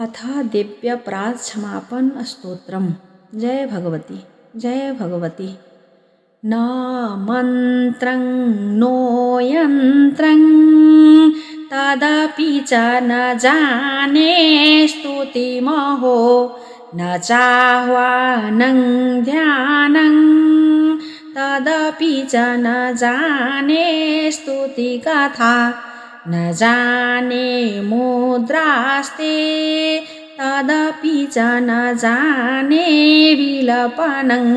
अथ दिव्यप्राच्छमापन स्तोत्रम। जय भगवती, जय भगवती। न मन्त्रं नो यन्त्रं तदपि च न जाने स्तुतिमहो न चाह्वानं ध्यानं तदपि च न जाने स्तुतिकथा न जाने मुद्रास्ते तदपि च न जाने विलपनं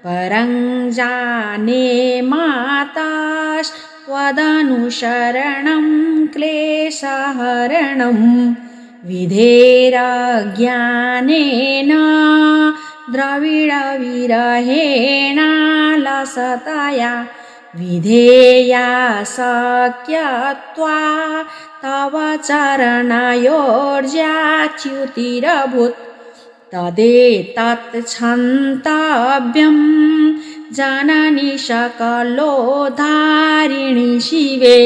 परं जाने मातास्त्वदनुशरणं क्लेशहरणं विधेरज्ञानेन द्रविडविरहेणालसतया विधेया शक्यत्वा तव चरणयोर्ज्याच्युतिरभूत् तदेतत् क्षन्तव्यं जननि सकलोद्धारिणि शिवे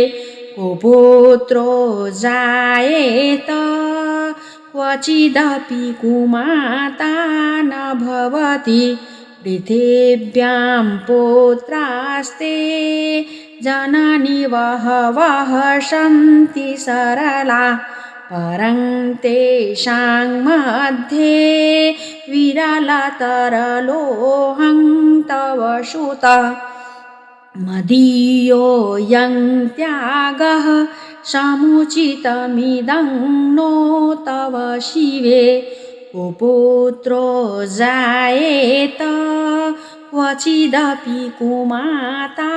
कुपुत्रो जायेत क्वचिदपि कुमाता न भवति पृथिव्यां पुत्रास्ते जननि बहवः सन्ति सरला परं तेषां मध्ये विरलतरलोऽहं तव सुतः मदीयोऽयं त्यागः समुचितमिदं नो तव शिवे कुपुत्रो जायेत क्वचिदपि कुमाता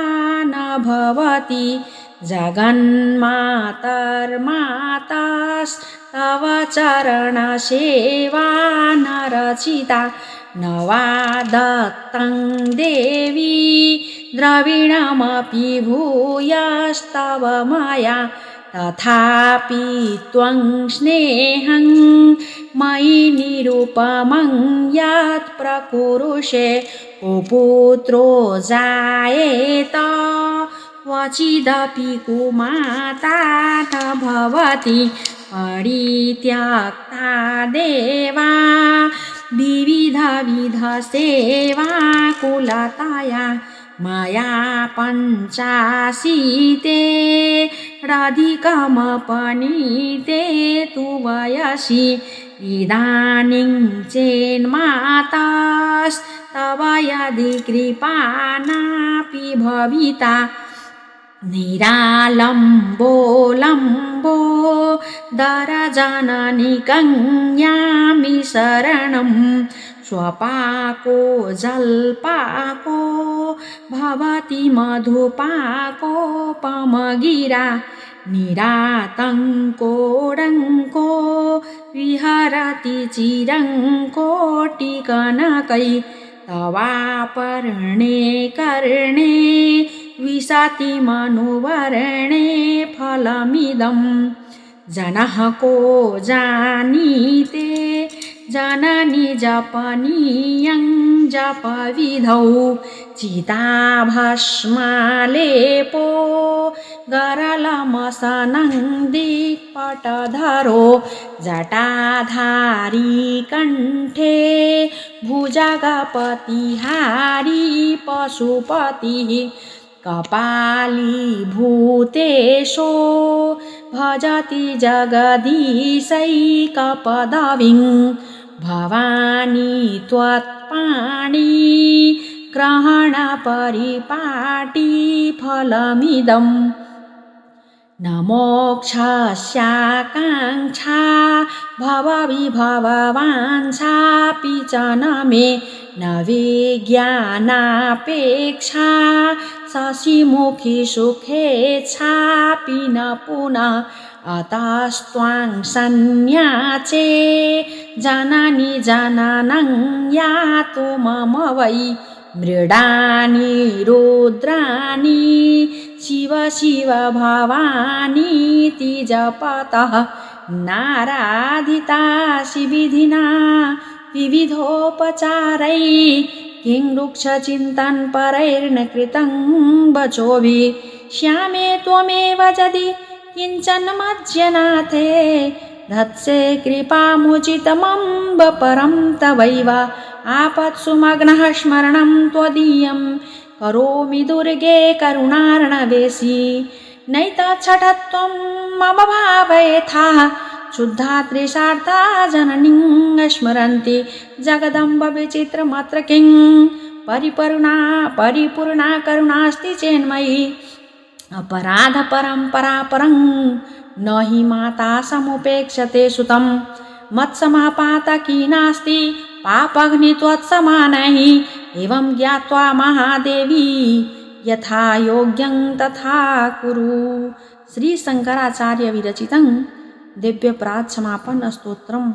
न भवति जगन्मातर्मातास्तव चरणसेवा न रचिता न वा दत्तं देवी द्रविणमपि भूयस्तव मया तथापि त्वं स्नेहं मयि निरुपमं यत् प्रकुरुषे कुपुत्रो जायेत क्वचिदपि कुमाता न भवति परित्यक्ता देवा विविधसेवा कुलतया मया पञ्चाशीते राधिकमपनीते तु वयसि इदानीं चेन्मातास्तव यदि कृपा नापि भविता निरालम्बो दरजननि कन्यामि शरणं स्वपाको जल्पाको भवति मधुपाकोपमगिरा निरातङ्कोडङ्को विहरति चिरङ्कोटिकनकै तवापर्णे कर्णे विशति मनुवर्णे फलमिदं जनः को जानीते जननि जपनीयं जपविधौ चिताभस्मालेपो गरलमसनं दिक्पटधरो जटाधारी कण्ठे भुजगपतिहारी पशुपतिः कपालीभूतेशो भजति जगदीशैकपदवीं भवानी त्वत्पाणि ग्रहणपरिपाटी फलमिदं न मोक्षस्याकाङ्क्षा भवविभववाञ्छापि च न मे न विज्ञानापेक्षा शशिमुखी सुखेच्छापि न पुनः अतस्त्वां सन्न्याचे जननि जननं यातु मम वै मृडानि रुद्राणि शिव शिव भवानीति जपतः नाराधितासि विधिना विविधोपचारै किं वृक्षचिन्तनपरैर्न कृतं वचोभिः श्यामे त्वमेव यदि किञ्चन मज्जनाथे धत्से कृपामुचितमम्ब परं तवैव आपत्सु मग्नः स्मरणं त्वदीयं करोमि दुर्गे करुणार्णवेशी नैतच्छठत्वं मम भावयथाः शुद्धा त्रिशार्था जननीं स्मरन्ति जगदम्ब विचित्रमत्र किं परिपूर्णा करुणास्ति चेन्मयी अपराध परम्परा परं न हि माता समुपेक्षते सुतं मत्समापातकी नास्ति पापग्नि त्वत्समानैः एवं ज्ञात्वा महादेवी यथा योग्यं तथा कुरु। श्री शंकराचार्य विरचितं दिव्य प्रात समापन स्तोत्रम।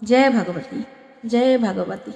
जय भगवती जय भगवती।